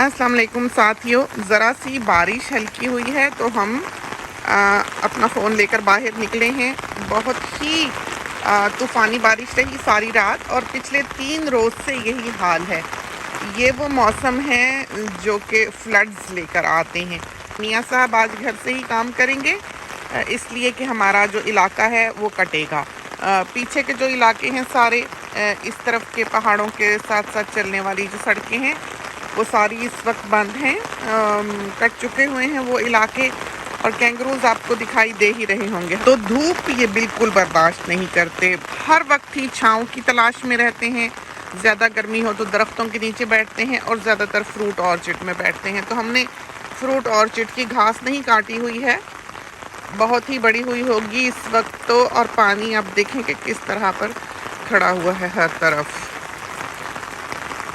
अस्सलाम वालेकुम साथियों, ज़रा सी बारिश हल्की हुई है तो हम अपना फ़ोन लेकर बाहर निकले हैं। बहुत ही तूफ़ानी बारिश रही सारी रात और पिछले 3 रोज़ से यही हाल है। ये वो मौसम है जो कि फ्लड्स लेकर आते हैं। मियाँ साहब आज घर से ही काम करेंगे इसलिए कि हमारा जो इलाका है वो कटेगा। पीछे के जो इलाके हैं सारे इस तरफ के पहाड़ों के साथ साथ चलने वाली जो सड़कें हैं वो सारी इस वक्त बंद हैं, कट चुके हुए हैं वो इलाके और कैंगरूज आपको दिखाई दे ही रहे होंगे। तो धूप ये बिल्कुल बर्दाश्त नहीं करते, हर वक्त ही छाँव की तलाश में रहते हैं। ज़्यादा गर्मी हो तो दरख्तों के नीचे बैठते हैं और ज़्यादातर फ्रूट ऑर्चिड में बैठते हैं। तो हमने फ्रूट ऑर्चिड की घास नहीं काटी हुई है, बहुत ही बड़ी हुई होगी इस वक्त तो। और पानी आप देखें कि किस तरह पर खड़ा हुआ है हर तरफ।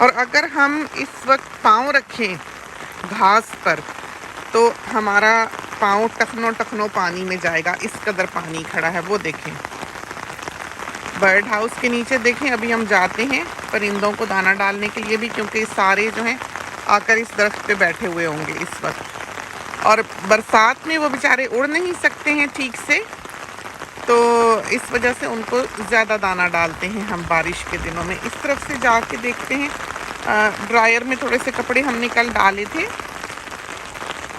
और अगर हम इस वक्त पाँव रखें घास पर तो हमारा पाँव टखनों टखनों पानी में जाएगा, इस कदर पानी खड़ा है। वो देखें, बर्ड हाउस के नीचे देखें। अभी हम जाते हैं परिंदों को दाना डालने के लिए भी, क्योंकि सारे जो हैं आकर इस दरख्त पे बैठे हुए होंगे इस वक्त। और बरसात में वो बेचारे उड़ नहीं सकते हैं ठीक से, तो इस वजह से उनको ज़्यादा दाना डालते हैं हम बारिश के दिनों में। इस तरफ से जाके देखते हैं, ड्रायर में थोड़े से कपड़े हमने कल डाले थे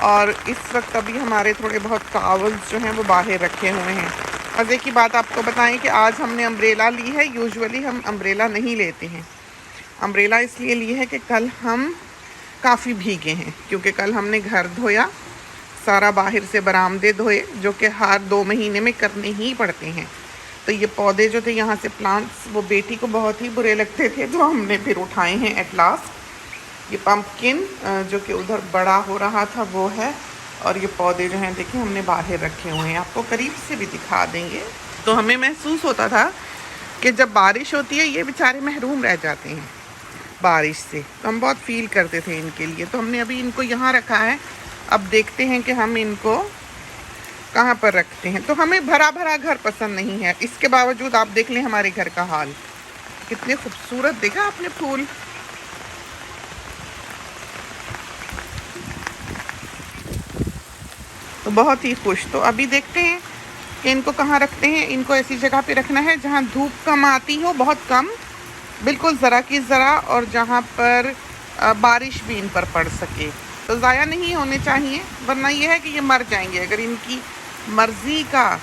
और इस वक्त अभी हमारे थोड़े बहुत टॉवल्स जो हैं वो बाहर रखे हुए हैं। मज़े की बात आपको बताएं कि आज हमने अम्ब्रेला ली है। यूजुअली हम अम्ब्रेला नहीं लेते हैं। अम्ब्रेला इसलिए ली है कि कल हम काफ़ी भीगे हैं, क्योंकि कल हमने घर धोया, सारा बाहर से बरामदे धोए, जो कि हर 2 महीने में करने ही पड़ते हैं। तो ये पौधे जो थे यहाँ से प्लांट्स, वो बेटी को बहुत ही बुरे लगते थे, जो हमने फिर उठाए हैं एट लास्ट। ये पम्पकिन जो कि उधर बड़ा हो रहा था वो है, और ये पौधे जो हैं देखिए हमने बाहर रखे हुए हैं, आपको करीब से भी दिखा देंगे। तो हमें महसूस होता था कि जब बारिश होती है ये बेचारे महरूम रह जाते हैं बारिश से, तो हम बहुत फील करते थे इनके लिए। तो हमने अभी इनको यहाँ रखा है, अब देखते हैं कि हम इनको कहाँ पर रखते हैं। तो हमें भरा भरा घर पसंद नहीं है, इसके बावजूद आप देख लें हमारे घर का हाल, कितने खूबसूरत देखा आपने फूल। तो बहुत ही खुश। तो अभी देखते हैं कि इनको कहाँ रखते हैं। इनको ऐसी जगह पे रखना है जहाँ धूप कम आती हो, बहुत कम, बिल्कुल ज़रा की ज़रा, और जहाँ पर बारिश भी इन पर पड़ सके। तो ज़ाया नहीं होने चाहिए, वरना यह है कि ये मर जाएंगे। अगर इनकी मर्ज़ी का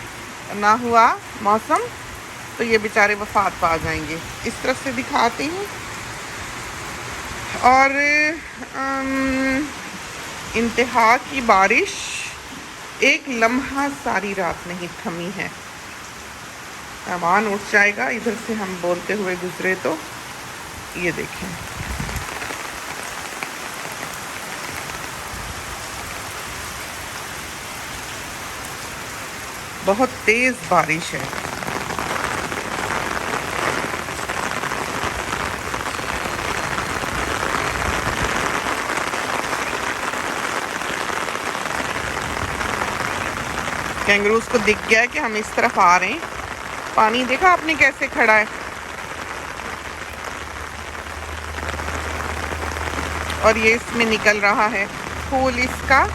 ना हुआ मौसम तो ये बेचारे वफात पा जाएंगे। इस तरफ से दिखाते हैं। और इंतहा की बारिश, एक लम्हा सारी रात नहीं थमी है। सामान उठ जाएगा इधर से हम बोलते हुए गुजरे तो। ये देखें, बहुत तेज़ बारिश है। कैंगरूज को दिख गया है कि हम इस तरफ आ रहे हैं। पानी देखा आपने कैसे खड़ा है, और ये इसमें निकल रहा है फूल इसका।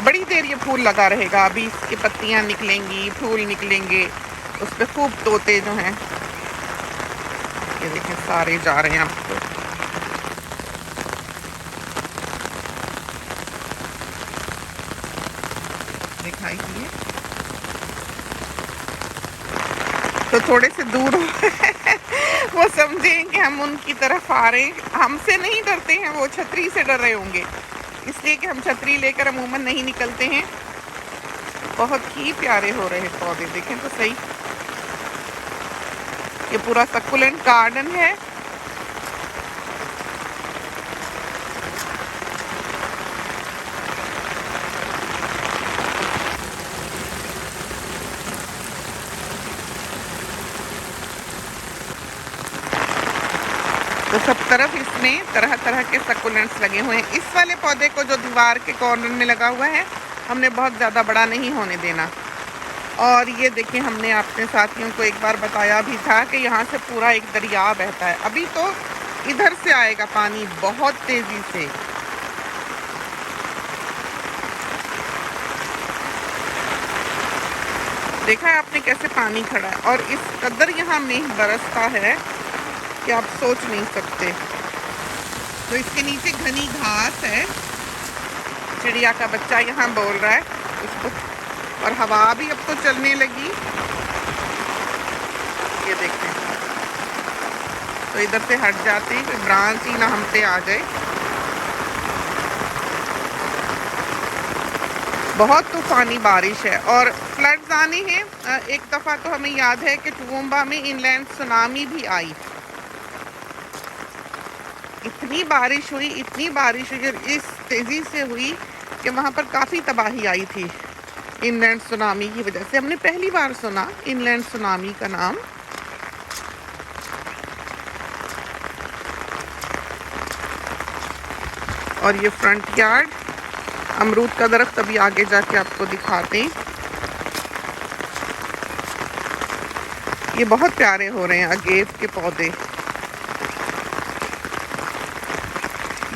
बड़ी देर ये फूल लगा रहेगा, अभी इसकी पत्तियां निकलेंगी, फूल निकलेंगे, उस पर खूब तोते जो हैं ये देखें सारे जा रहे हैं आपको। दिखाई दिए तो थोड़े से दूर वो समझें कि हम उनकी तरफ आ रहे हैं। हमसे नहीं डरते हैं, वो छतरी से डर रहे होंगे, इसलिए कि हम छतरी लेकर अमूमन नहीं निकलते हैं। बहुत ही प्यारे हो रहे पौधे, देखें तो सही। ये पूरा सक्कुलेंट गार्डन है। तो सब तरफ इसमें तरह तरह के सक्कुलेंट्स लगे हुए हैं। इस वाले पौधे को जो दीवार के कॉर्नर में लगा हुआ है, हमने बहुत ज़्यादा बड़ा नहीं होने देना। और ये देखिए, हमने अपने साथियों को एक बार बताया भी था कि यहाँ से पूरा एक दरिया बहता है। अभी तो इधर से आएगा पानी बहुत तेजी से। देखा है आपने कैसे पानी खड़ा है, और इस कदर यहाँ मेघ बरसता है कि आप सोच नहीं सकते। तो इसके नीचे घनी घास है, चिड़िया का बच्चा यहाँ बोल रहा है उसको, और हवा भी अब तो चलने लगी। ये देखें, तो इधर से हट जाते हैं, कोई ब्रांच ही ना हम पे आ जाए। बहुत तूफानी बारिश है और फ्लड्स आने हैं। एक दफ़ा तो हमें याद है कि टूवम्बा में इनलैंड सुनामी भी आई। इतनी बारिश हुई इस तेज़ी से हुई कि वहाँ पर काफ़ी तबाही आई थी इनलैंड सुनामी की वजह से। हमने पहली बार सुना इनलैंड सुनामी का नाम। और ये फ्रंट यार्ड, अमरूद का दरख्त अभी आगे जाके आपको दिखाते हैं। ये बहुत प्यारे हो रहे हैं अगेव के पौधे।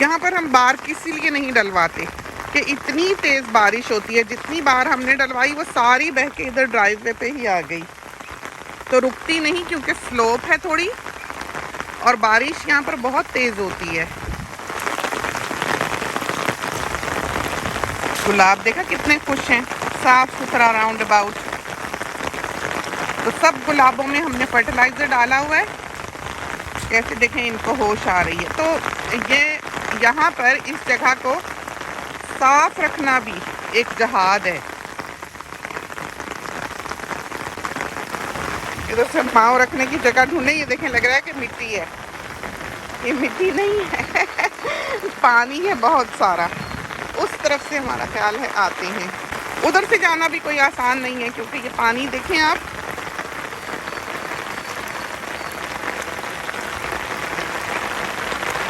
यहाँ पर हम बार इसीलिए नहीं डलवाते कि इतनी तेज़ बारिश होती है, जितनी बार हमने डलवाई वो सारी बह के इधर ड्राइववे पे ही आ गई। तो रुकती नहीं क्योंकि स्लोप है थोड़ी, और बारिश यहाँ पर बहुत तेज़ होती है। गुलाब देखा कितने खुश हैं, साफ सुथरा राउंड अबाउट। तो सब गुलाबों में हमने फर्टिलाइज़र डाला हुआ है। कैसे देखें इनको होश आ रही है। तो ये यहाँ पर इस जगह को साफ रखना भी एक जहाद है। इधर से पाँव रखने की जगह ढूंढे, ये देखें लग रहा है कि मिट्टी है। ये मिट्टी नहीं है पानी है बहुत सारा। उस तरफ से हमारा ख्याल है आते हैं। उधर से जाना भी कोई आसान नहीं है क्योंकि ये पानी देखें आप,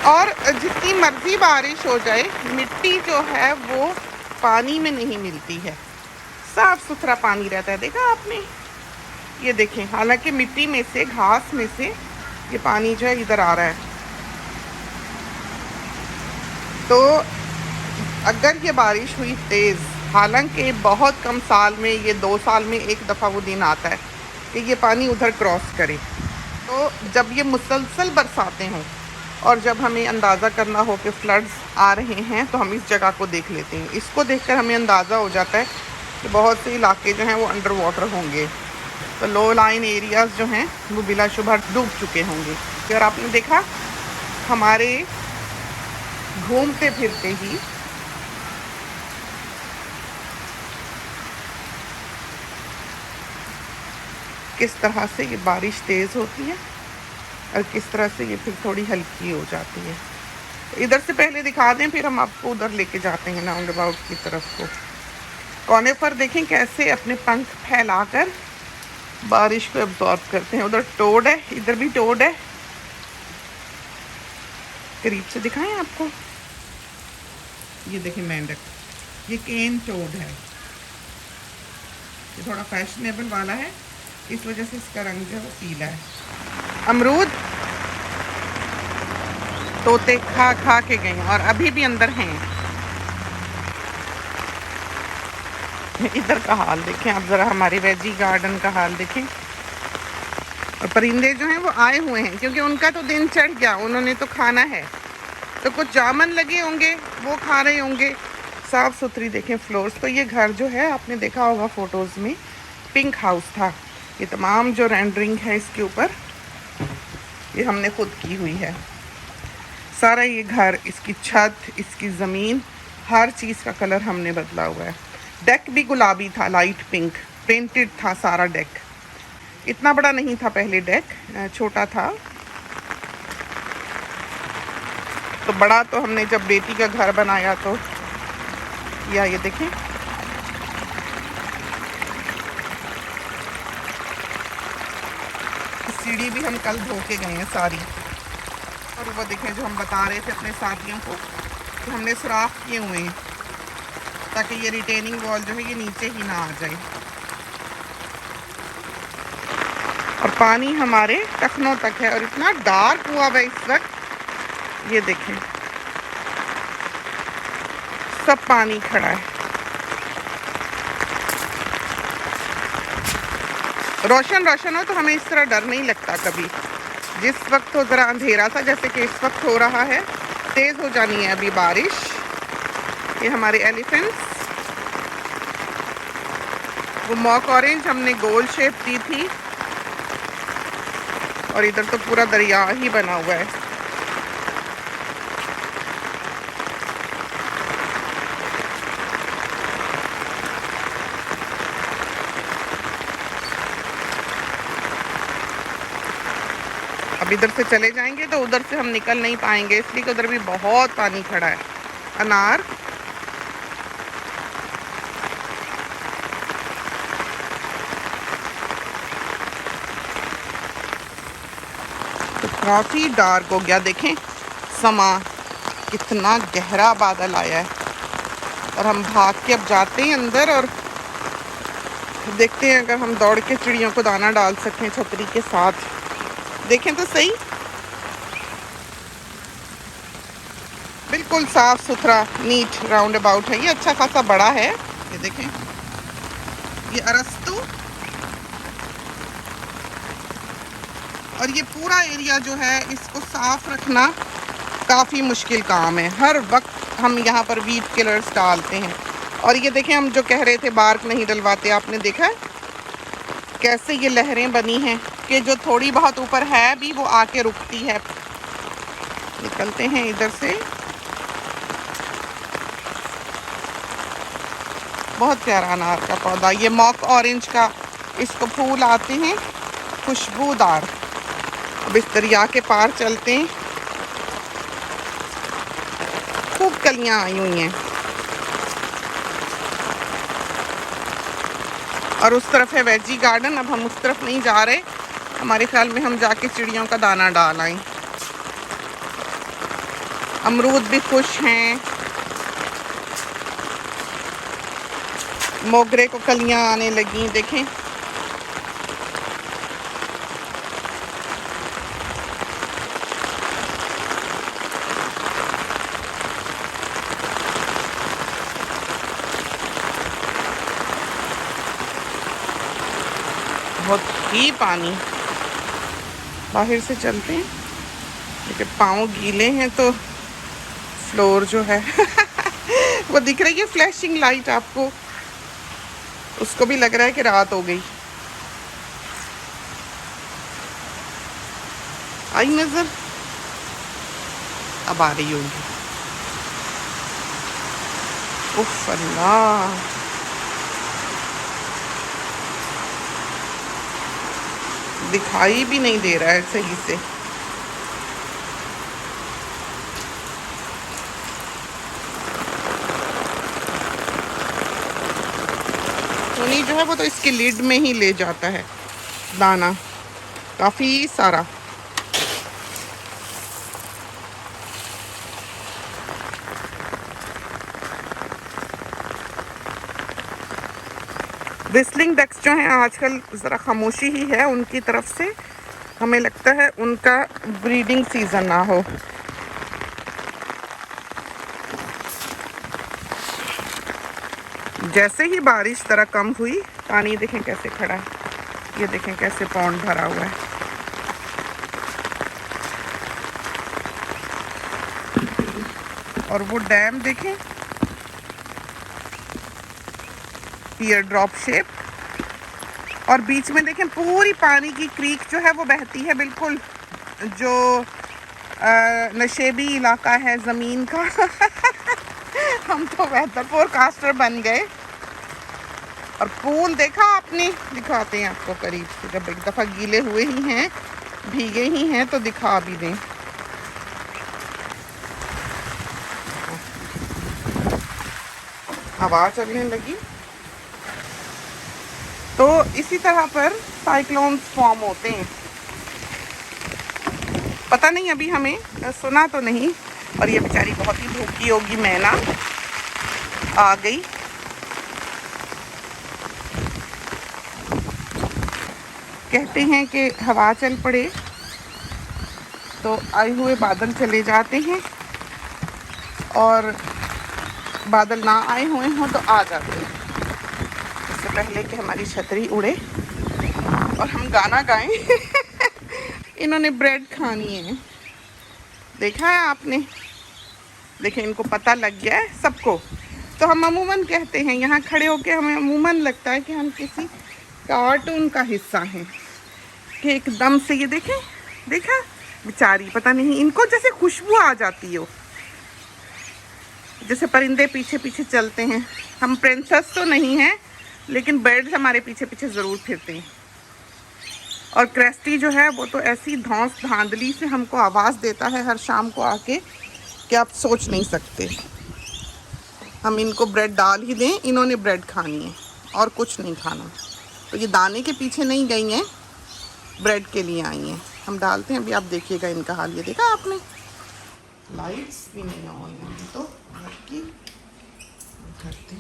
और जितनी मर्जी बारिश हो जाए मिट्टी जो है वो पानी में नहीं मिलती है, साफ सुथरा पानी रहता है। देखा आपने, ये देखें, हालांकि मिट्टी में से, घास में से ये पानी जो है इधर आ रहा है। तो अगर ये बारिश हुई तेज़, हालांकि बहुत कम साल में, ये 2 साल में एक दफ़ा वो दिन आता है कि ये पानी उधर क्रॉस करे। तो जब ये मुसलसल बरसातें हों और जब हमें अंदाज़ा करना हो कि फ्लड्स आ रहे हैं, तो हम इस जगह को देख लेते हैं। इसको देखकर हमें अंदाज़ा हो जाता है कि बहुत से इलाके जो हैं वो अंडर वाटर होंगे। तो लो लाइन एरियाज़ जो हैं वो बिलाशुबा डूब चुके होंगे। और आपने देखा हमारे घूमते फिरते ही किस तरह से ये बारिश तेज़ होती है और किस तरह से ये फिर थोड़ी हल्की हो जाती है। इधर से पहले दिखा दें, फिर हम आपको उधर लेके जाते हैं राउंड अबाउट की तरफ को। कोने पर देखें कैसे अपने पंख फैलाकर बारिश को एब्जॉर्ब करते हैं। उधर टोड है, इधर भी टोड है। करीब से दिखाएं आपको, ये देखें मेंढक, ये केन टोड है। ये थोड़ा फैशनेबल वाला है, इस वजह से इसका रंग जो है वो पीला है। अमरूद तोते खा खा के गए और अभी भी अंदर हैं। इधर का हाल देखें आप ज़रा, हमारे वेजी गार्डन का हाल देखें। और परिंदे जो हैं वो आए हुए हैं क्योंकि उनका तो दिन चढ़ गया, उन्होंने तो खाना है। तो कुछ जामन लगे होंगे, वो खा रहे होंगे। साफ़ सुथरी देखें फ्लोर्स। तो ये घर जो है आपने देखा होगा फ़ोटोज़ में, पिंक हाउस था। ये तमाम जो रेंडरिंग है इसके ऊपर, ये हमने खुद की हुई है। सारा ये घर, इसकी छत, इसकी ज़मीन, हर चीज़ का कलर हमने बदला हुआ है। डेक भी गुलाबी था, लाइट पिंक, पेंटेड था सारा डेक। इतना बड़ा नहीं था पहले डेक, छोटा था। तो बड़ा तो हमने जब बेटी का घर बनाया तो या ये देखें, सीढ़ी भी हम कल धो के गए हैं सारी। और वो देखें जो हम बता रहे थे अपने साथियों को कि हमने सुराख किए हुए हैं ताकि ये रिटेनिंग वॉल जो है ये नीचे ही ना आ जाए। और पानी हमारे टखनों तक है और इतना डार्क हुआ हुआ इस वक्त ये देखें, सब पानी खड़ा है। रोशन रोशन हो तो हमें इस तरह डर नहीं लगता कभी। जिस वक्त तो ज़रा अंधेरा सा, जैसे कि इस वक्त हो रहा है, तेज़ हो जानी है अभी बारिश। ये हमारे एलिफेंट्स, वो मॉक ऑरेंज हमने गोल शेप दी थी, और इधर तो पूरा दरिया ही बना हुआ है। अब इधर से चले जाएंगे तो उधर से हम निकल नहीं पाएंगे, इसलिए कि उधर भी बहुत पानी खड़ा है। अनार, तो काफ़ी डार्क हो गया। देखें समा, कितना गहरा बादल आया है। और हम भाग के अब जाते हैं अंदर और देखते हैं अगर हम दौड़ के चिड़ियों को दाना डाल सकते हैं छतरी के साथ। देखें तो सही, बिल्कुल साफ सुथरा नीट राउंड अबाउट है। ये अच्छा खासा बड़ा है। ये देखें, ये अरस्तु, और ये पूरा एरिया जो है इसको साफ रखना काफ़ी मुश्किल काम है। हर वक्त हम यहाँ पर वीड किलर्स डालते हैं। और ये देखें, हम जो कह रहे थे बार्क नहीं डलवाते, आपने देखा कैसे ये लहरें बनी हैं कि जो थोड़ी बहुत ऊपर है भी वो आके रुकती है। निकलते हैं इधर से। बहुत प्यारा अनार का पौधा, ये मॉक ऑरेंज का इसको फूल आते हैं खुशबूदार। अब इस दरिया के पार चलते हैं, खूब कलियां आई हुई हैं। और उस तरफ है वेजी गार्डन। अब हम उस तरफ नहीं जा रहे, हमारे ख्याल में हम जाके चिड़ियों का दाना डाल आएं। अमरूद भी खुश हैं, मोगरे को कलियां आने लगी। देखें, बहुत ही पानी। बाहर से चलते हैं, लेकिन पाँव गीले हैं तो फ्लोर जो है वो दिख रही है फ्लैशिंग लाइट आपको, उसको भी लग रहा है कि रात हो गई। आई नजर, अब आ रही होगी। उफ अल्लाह, दिखाई भी नहीं दे रहा है सही से। टोनी जो है वो तो इसके लिड में ही ले जाता है दाना, काफ़ी सारा। विस्लिंग डक्स जो हैं आजकल ज़रा खामोशी ही है उनकी तरफ से, हमें लगता है उनका ब्रीडिंग सीज़न ना हो। जैसे ही बारिश ज़रा कम हुई, पानी देखें कैसे खड़ा है, ये देखें कैसे पौंड भरा हुआ है। और वो डैम देखें, ईयर ड्रॉप शेप, और बीच में देखें पूरी पानी की क्रीक जो है वो बहती है, बिल्कुल जो नशेबी इलाका है ज़मीन का हम तो बेहतर फोरकास्टर बन गए। और पूल देखा आपने, दिखाते हैं आपको करीब से, जब एक दफ़ा गीले हुए ही हैं, भीगे ही हैं तो दिखा भी दें। हवा चलने लगी, तो इसी तरह पर साइक्लोन्स फॉर्म होते हैं। पता नहीं, अभी हमें सुना तो नहीं। और ये बेचारी बहुत ही भूखी होगी, मैना आ गई। कहते हैं कि हवा चल पड़े तो आए हुए बादल चले जाते हैं और बादल ना आए हुए हों तो आ जाते हैं, इससे पहले कि हमारी छतरी उड़े और हम गाना गाएं। इन्होंने ब्रेड खानी है, देखा है आपने? देखें, इनको पता लग गया है सबको। तो हम अमूमन कहते हैं, यहाँ खड़े होके हमें अमूमन लगता है कि हम किसी कार्टून का हिस्सा हैं, कि एकदम से ये देखें, देखा बेचारी, पता नहीं इनको जैसे खुशबू आ जाती हो, जैसे परिंदे पीछे पीछे चलते हैं। हम प्रिंसेस तो नहीं हैं, लेकिन बर्ड्स हमारे पीछे पीछे ज़रूर फिरते हैं। और क्रेस्टी जो है वो तो ऐसी धौंस धांधली से हमको आवाज़ देता है हर शाम को आके कि आप सोच नहीं सकते। हम इनको ब्रेड डाल ही दें, इन्होंने ब्रेड खानी है और कुछ नहीं खाना। तो ये दाने के पीछे नहीं गई हैं, ब्रेड के लिए आई हैं। हम डालते हैं, अभी आप देखिएगा इनका हाल। ये देखा आपने, लाइट्स भी नहीं ऑन है तो की करते।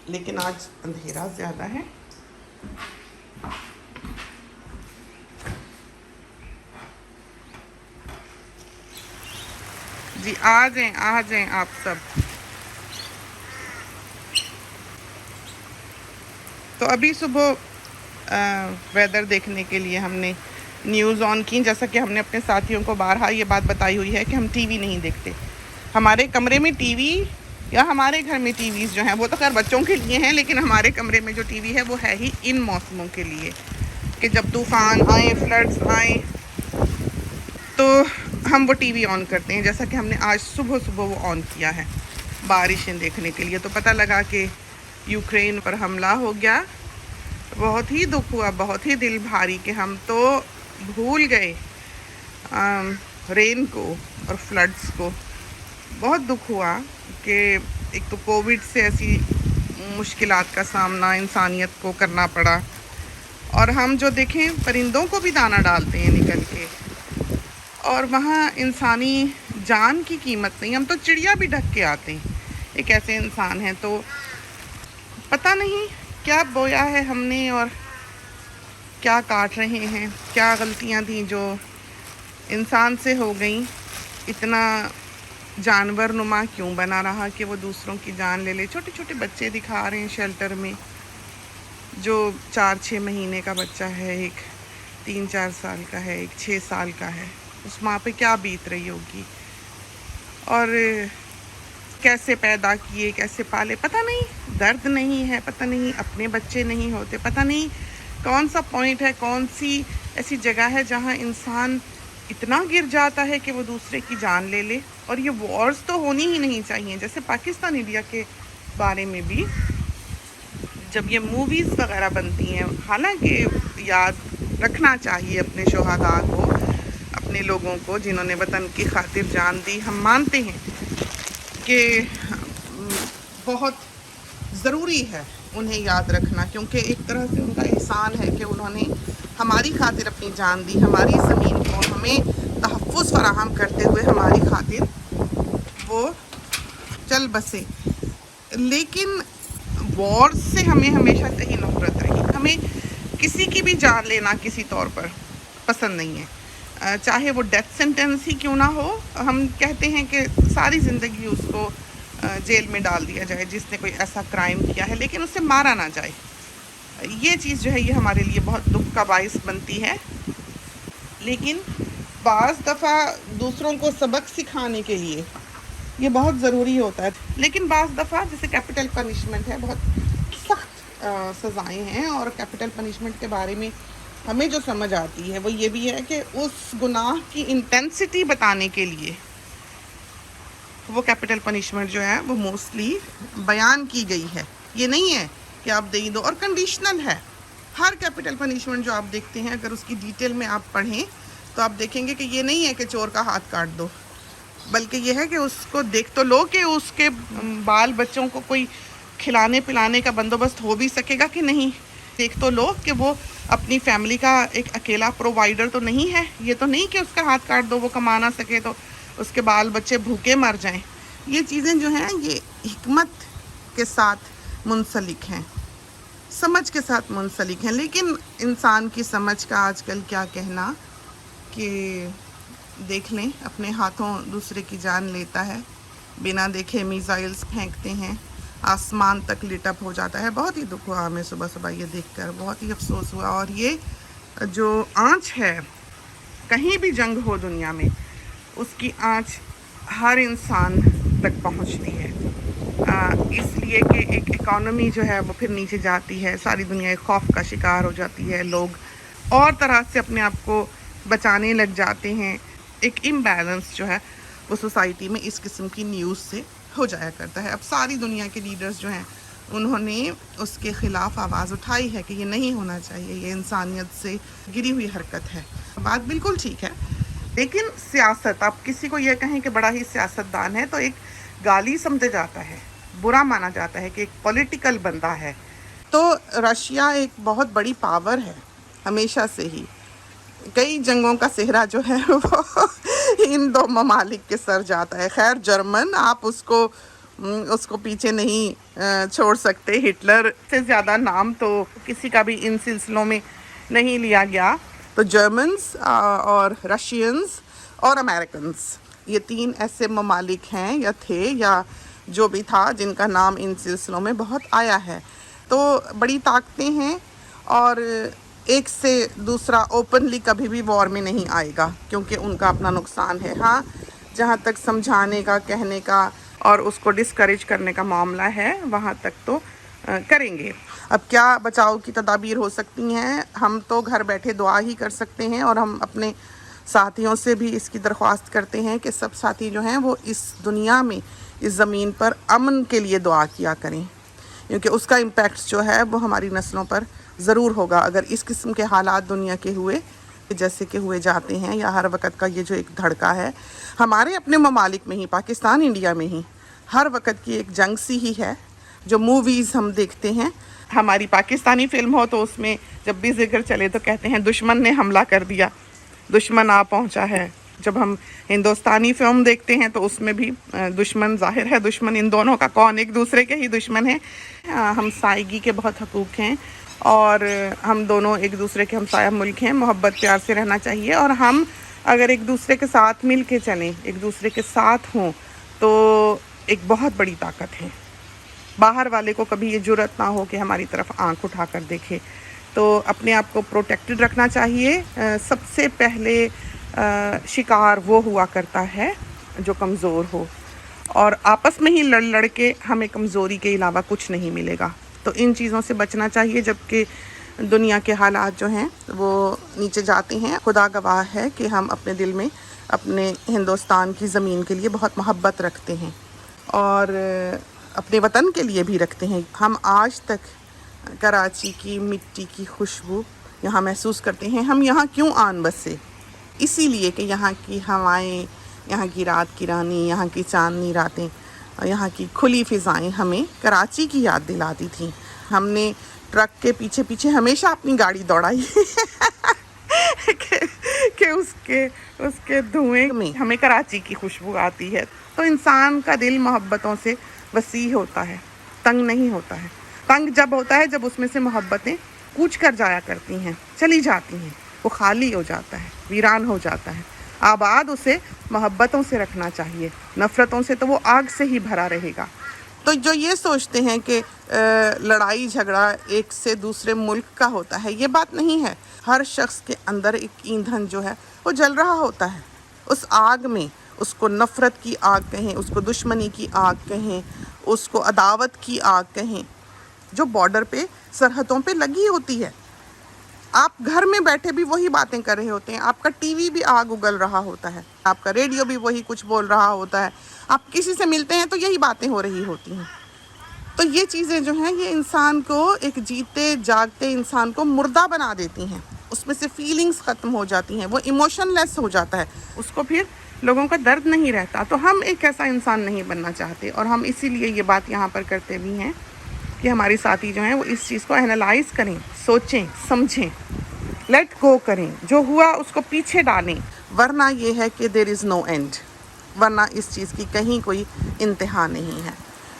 लेकिन आज अंधेरा ज़्यादा है। जी आ जाएं आप सब। तो अभी सुबह वेदर देखने के लिए हमने न्यूज़ ऑन की, जैसा कि हमने अपने साथियों को बारहा ये बात बताई हुई है कि हम टीवी नहीं देखते। हमारे कमरे में टीवी या हमारे घर में टीवीज़ जो हैं वो तो खैर बच्चों के लिए हैं, लेकिन हमारे कमरे में जो टीवी है वो है ही इन मौसमों के लिए कि जब तूफ़ान आए, फ्लड्स आए तो हम वो टीवी ऑन करते हैं। जैसा कि हमने आज सुबह सुबह वो ऑन किया है बारिशें देखने के लिए। तो पता लगा कि यूक्रेन पर हमला हो गया। बहुत ही दुख हुआ, बहुत ही दिल भारी कि हम तो भूल गए रेन को और फ्लड्स को। बहुत दुख हुआ कि एक तो कोविड से ऐसी मुश्किलात का सामना इंसानियत को करना पड़ा, और हम जो देखें परिंदों को भी दाना डालते हैं निकल के, और वहाँ इंसानी जान की कीमत नहीं। हम तो चिड़िया भी ढक के आते हैं, एक ऐसे इंसान हैं। तो पता नहीं क्या बोया है हमने और क्या काट रहे हैं, क्या गलतियाँ थी जो इंसान से हो गई। इतना जानवर नुमा क्यों बना रहा कि वो दूसरों की जान ले ले। छोटे छोटे बच्चे दिखा रहे हैं शेल्टर में, जो 4-6 महीने का बच्चा है, एक 3-4 साल का है, एक 6 साल का है। उस माँ पे क्या बीत रही होगी, और कैसे पैदा किए, कैसे पाले, पता नहीं। दर्द नहीं है, पता नहीं अपने बच्चे नहीं होते, पता नहीं कौन सा पॉइंट है, कौन सी ऐसी जगह है जहाँ इंसान इतना गिर जाता है कि वो दूसरे की जान ले ले। और ये वॉर्स तो होनी ही नहीं चाहिए। जैसे पाकिस्तान इंडिया के बारे में भी जब ये मूवीज़ वगैरह बनती हैं, हालांकि याद रखना चाहिए अपने शोहदा को, अपने लोगों को जिन्होंने वतन की खातिर जान दी। हम मानते हैं कि बहुत ज़रूरी है उन्हें याद रखना, क्योंकि एक तरह से उनका एहसान है कि उन्होंने हमारी खातिर अपनी जान दी, हमारी ज़मीन को हमें तहफ़्फ़ुज़ फराहम करते हुए हमारी खातिर वो चल बसे। लेकिन वॉर से हमें हमेशा से ही नफ़रत रही। हमें किसी की भी जान लेना किसी तौर पर पसंद नहीं है, चाहे वो डेथ सेंटेंस ही क्यों ना हो। हम कहते हैं कि सारी ज़िंदगी उसको जेल में डाल दिया जाए जिसने कोई ऐसा क्राइम किया है, लेकिन उससे मारा ना जाए। ये चीज़ जो है ये हमारे लिए बहुत दुख का बाइस बनती है। लेकिन बाज़ दफ़ा दूसरों को सबक सिखाने के लिए ये बहुत ज़रूरी होता है। लेकिन बाज़ दफ़ा जैसे कैपिटल पनिशमेंट है, बहुत सख्त सज़ाएँ हैं, और कैपिटल पनिशमेंट के बारे में हमें जो समझ आती है वो ये भी है कि उस गुनाह की इंटेंसिटी बताने के लिए वो कैपिटल पनिशमेंट जो है वो मोस्टली बयान की गई है। ये नहीं है कि आप दे दो, और कंडीशनल है। हर कैपिटल पनिशमेंट जो आप देखते हैं, अगर उसकी डिटेल में आप पढ़ें तो आप देखेंगे कि ये नहीं है कि चोर का हाथ काट दो, बल्कि ये है कि उसको देख तो लो कि उसके बाल बच्चों को कोई खिलाने पिलाने का बंदोबस्त हो भी सकेगा कि नहीं। देख तो लो कि वो अपनी फैमिली का एक अकेला प्रोवाइडर तो नहीं है। ये तो नहीं कि उसका हाथ काट दो, वो कमा ना सके तो उसके बाल बच्चे भूखे मर जाएं। ये चीज़ें जो हैं ये हिकमत के साथ मुंसलिक हैं। समझ के साथ मुंसलिक हैं। लेकिन इंसान की समझ का आजकल क्या कहना कि देख लें, अपने हाथों दूसरे की जान लेता है, बिना देखे मिसाइल्स फेंकते हैं, आसमान तक लिटअप हो जाता है। बहुत ही दुख हुआ हमें सुबह सुबह ये देखकर, बहुत ही अफसोस हुआ। और ये जो आँच है, कहीं भी जंग हो दुनिया में, उसकी आँच हर इंसान तक पहुंचती है, इसलिए कि एक इकॉनमी जो है वो फिर नीचे जाती है, सारी दुनिया एक खौफ का शिकार हो जाती है, लोग और तरह से अपने आप को बचाने लग जाते हैं। एक इम्बैलेंस जो है वो सोसाइटी में इस किस्म की न्यूज़ से हो जाया करता है। अब सारी दुनिया के लीडर्स जो हैं उन्होंने उसके ख़िलाफ़ आवाज़ उठाई है कि ये नहीं होना चाहिए, ये इंसानियत से गिरी हुई हरकत है। बात बिल्कुल ठीक है, लेकिन सियासत, आप किसी को ये कहें कि बड़ा ही सियासतदान है तो एक गाली समझा जाता है, बुरा माना जाता है कि एक पॉलिटिकल बंदा है। तो रशिया एक बहुत बड़ी पावर है, हमेशा से ही कई जंगों का सेहरा जो है वो इन दो ममालिक के सर जाता है। खैर जर्मन, आप उसको पीछे नहीं छोड़ सकते, हिटलर से ज़्यादा नाम तो किसी का भी इन सिलसिलों में नहीं लिया गया। तो जर्मन्स और रशियंस और अमेरिकन्स, ये तीन ऐसे ममालिक हैं या थे या जो भी था जिनका नाम इन सिलसिलों में बहुत आया है। तो बड़ी ताकतें हैं और एक से दूसरा ओपनली कभी भी वॉर में नहीं आएगा, क्योंकि उनका अपना नुकसान है। हाँ, जहाँ तक समझाने का, कहने का और उसको डिस्करेज करने का मामला है, वहाँ तक तो करेंगे। अब क्या बचाव की तदाबीर हो सकती हैं? हम तो घर बैठे दुआ ही कर सकते हैं और हम अपने साथियों से भी इसकी दरख्वास्त करते हैं कि सब साथी जो हैं वो इस दुनिया में, इस ज़मीन पर अमन के लिए दुआ किया करें, क्योंकि उसका इम्पैक्ट जो है वो हमारी नस्लों पर ज़रूर होगा। अगर इस किस्म के हालात दुनिया के हुए जैसे कि हुए जाते हैं, या हर वक्त का ये जो एक धड़का है हमारे अपने ममालिक में ही, पाकिस्तान इंडिया में ही हर वक्त की एक जंग सी ही है। जो मूवीज़ हम देखते हैं, हमारी पाकिस्तानी फिल्म हो तो उसमें जब भी जिक्र चले तो कहते हैं दुश्मन ने हमला कर दिया, दुश्मन आ पहुंचा है। जब हम हिंदुस्तानी फिल्म देखते हैं तो उसमें भी दुश्मन ज़ाहिर है, दुश्मन इन दोनों का कौन, एक दूसरे के ही दुश्मन है। हम साइगी के बहुत हकूक़ हैं और हम दोनों एक दूसरे के हमसाया मुल्क हैं, मोहब्बत प्यार से रहना चाहिए। और हम अगर एक दूसरे के साथ मिल के चलें, एक दूसरे के साथ हों, तो एक बहुत बड़ी ताकत है। बाहर वाले को कभी ये जुर्रत ना हो कि हमारी तरफ आंख उठाकर देखे। तो अपने आप को प्रोटेक्टेड रखना चाहिए। सबसे पहले शिकार वो हुआ करता है जो कमज़ोर हो, और आपस में ही लड़ लड़ के हमें कमज़ोरी के अलावा कुछ नहीं मिलेगा। तो इन चीज़ों से बचना चाहिए। जबकि दुनिया के हालात जो हैं वो नीचे जाते हैं, खुदा गवाह है कि हम अपने दिल में अपने हिंदुस्तान की ज़मीन के लिए बहुत मोहब्बत रखते हैं और अपने वतन के लिए भी रखते हैं। हम आज तक कराची की मिट्टी की खुशबू यहाँ महसूस करते हैं। हम यहाँ क्यों आन बसे? इसीलिए कि यहाँ की हवाएं, यहाँ की रात की रानी, यहाँ की चांदनी रातें, यहाँ की खुली फ़िज़ाएं हमें कराची की याद दिलाती थी। हमने ट्रक के पीछे पीछे हमेशा अपनी गाड़ी दौड़ाई कि उसके धुएं में हमें कराची की खुशबू आती है। तो इंसान का दिल मोहब्बतों से वसी होता है, तंग नहीं होता है। तंग जब होता है जब उसमें से मोहब्बतें कूच कर जाया करती हैं, चली जाती हैं, वो खाली हो जाता है, वीरान हो जाता है। आबाद उसे मोहब्बतों से रखना चाहिए, नफ़रतों से तो वो आग से ही भरा रहेगा। तो जो ये सोचते हैं कि लड़ाई झगड़ा एक से दूसरे मुल्क का होता है, ये बात नहीं है। हर शख्स के अंदर एक ईंधन जो है वो जल रहा होता है। उस आग में, उसको नफ़रत की आग कहें, उसको दुश्मनी की आग कहें, उसको अदावत की आग कहें, जो बॉर्डर पे, सरहदों पे लगी होती है। आप घर में बैठे भी वही बातें कर रहे होते हैं, आपका टीवी भी आग उगल रहा होता है, आपका रेडियो भी वही कुछ बोल रहा होता है, आप किसी से मिलते हैं तो यही बातें हो रही होती हैं। तो ये चीज़ें जो हैं ये इंसान को, एक जीते जागते इंसान को मुर्दा बना देती हैं। उसमें से फीलिंग्स ख़त्म हो जाती हैं, वो इमोशनलेस हो जाता है, उसको फिर लोगों का दर्द नहीं रहता। तो हम एक ऐसा इंसान नहीं बनना चाहते और हम इसीलिए ये बात यहाँ पर करते भी हैं कि हमारे साथी जो हैं वो इस चीज़ को एनालाइज करें, सोचें, समझें, लेट गो करें, जो हुआ उसको पीछे डालें। वरना ये है कि देयर इज़ नो एंड, वरना इस चीज़ की कहीं कोई इंतहा नहीं है।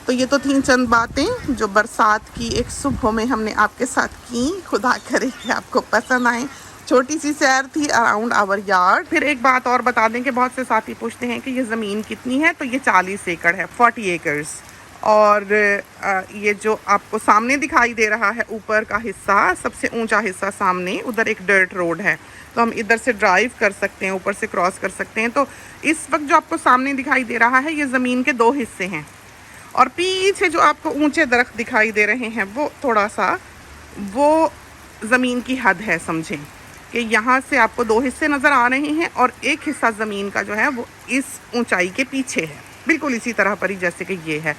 तो ये तो थी चंद बातें जो बरसात की एक सुबह में हमने आपके साथ की। खुदा करे कि आपको पसंद आए। छोटी सी सैर थी अराउंड आवर यार्ड। फिर एक बात और बता दें कि बहुत से साथी पूछते हैं कि ये ज़मीन कितनी है, तो ये 40 एकड़ है, 40 एकर्स। और ये जो आपको सामने दिखाई दे रहा है ऊपर का हिस्सा, सबसे ऊंचा हिस्सा सामने, उधर एक डर्ट रोड है, तो हम इधर से ड्राइव कर सकते हैं, ऊपर से क्रॉस कर सकते हैं। तो इस वक्त जो आपको सामने दिखाई दे रहा है ये ज़मीन के 2 हिस्से हैं, और पीछे जो आपको ऊंचे दरख्त दिखाई दे रहे हैं वो थोड़ा सा वो ज़मीन की हद है। समझें कि यहाँ से आपको 2 हिस्से नज़र आ रहे हैं और एक हिस्सा ज़मीन का जो है वो इस ऊंचाई के पीछे है, बिल्कुल इसी तरह पर ही जैसे कि ये है।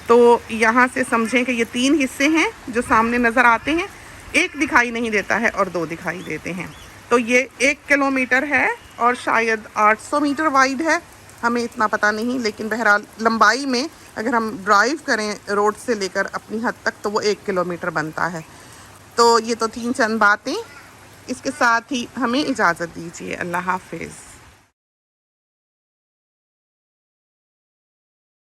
तो यहाँ से समझें कि ये 3 हिस्से हैं जो सामने नज़र आते हैं, एक दिखाई नहीं देता है और 2 दिखाई देते हैं। तो ये 1 किलोमीटर है और शायद 800 मीटर वाइड है, हमें इतना पता नहीं, लेकिन बहरहाल लंबाई में अगर हम ड्राइव करें रोड से लेकर अपनी हद तक तो वो 1 किलोमीटर बनता है। तो ये तो थी चंद बातें, इसके साथ ही हमें इजाज़त दीजिए। अल्लाह हाफिज़।